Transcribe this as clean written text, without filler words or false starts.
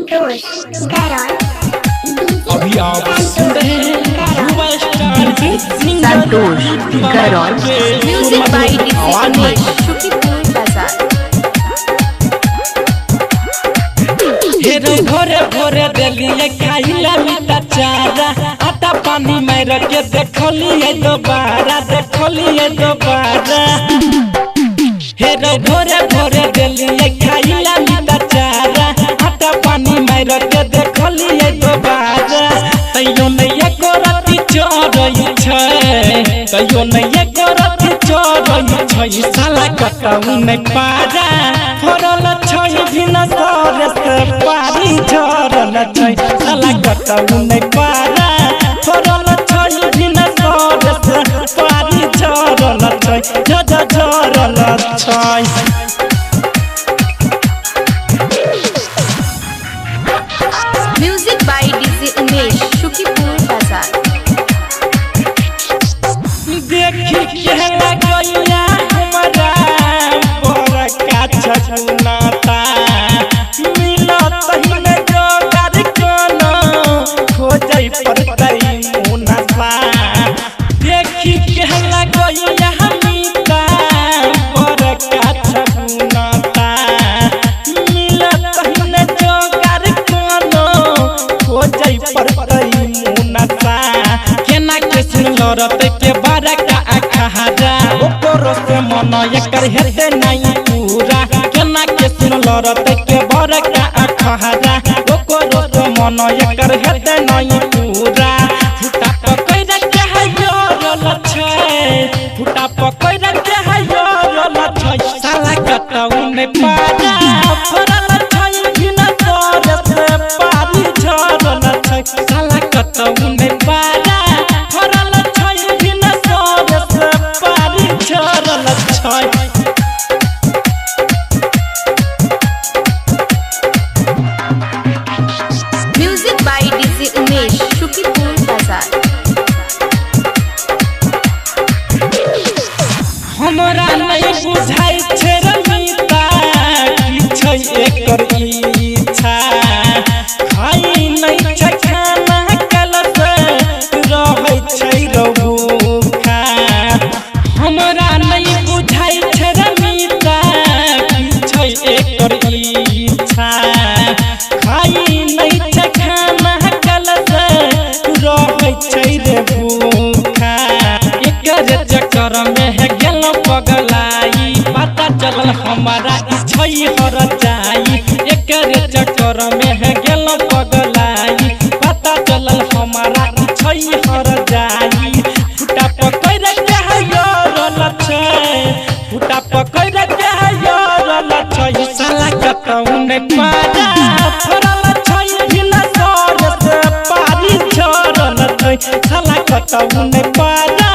संतोष गरौल अभी आप सुन रहे हैं युवा star Santosh Garaul music by DJ Umesh Shukipur Bazar. हेरो भोरे भोरे देलिए खाइला मीठा चारा आटा पानी में रख के देखलिए दोबारा हेरो भोरे भोरे देलिए खाइला मीठा चारा आटा पानी में रख के देखलिए दोबारा तैयो नहीं एको राती चोरई छै तैयो नहीं एको राती चोरई छै साला कटाऊ नहीं पारा फरल छै बिना सर से पारी झरल छै साला कटाऊ नहीं पारा फरल छै बिना सर से पारी झरल छै झरल छै। Music by DJ Umesh Shukipur Bazar. देखी कहला गैया हमरा बड़का छछुनाता मिलत ही जोगार कोनो खोजै पड़तै मुनाफा देखी कहला गैया हमीता बड़का छछुनाता मिलत ही जोगार कोनो खोजै पड़तै मुनाफा केना कृष्ण लड़त के बड़का अखाड़ा ओकरो से मन एकर हेते नहीं पूरा केना कृष्ण लड़त के बड़का अखाड़ा ओकरो से मन एकर हेते नहीं पूरा फुटा पकड़ के हयरल छै फुटा पकड़ के हयरल छै साला कटाऊ नहीं पारा फरल छै बिना तोर से पारी झरल छै साला कटाऊ नहीं पारा फरल छै बिना तोर से पारी झरल छै। Music by DJ Umesh Shukipur Bazar. हमरा नहीं बुझाई छै रमीता की छै एकर इच्छा खाई नहीं छै खाना कल से रहै छै रौखा हमरा नहीं बुझाई छै रमीता की छै एकर इच्छा खाई नहीं छै खाना कल से रहै छै रे भूखा एकर चक्कर में है गेल पगलाई पता चलल हमारा छै हर जाई एकर चक्कर में है गेल पगलाई पता चलल हमारा छै हर जाई फुटा पकड़ के हयरल छै फुटा पकड़ के हयरल छै साला कटाऊ नहीं पारा फरल छै बिना सर से पारी झरल छै साला कटाऊ नहीं पारा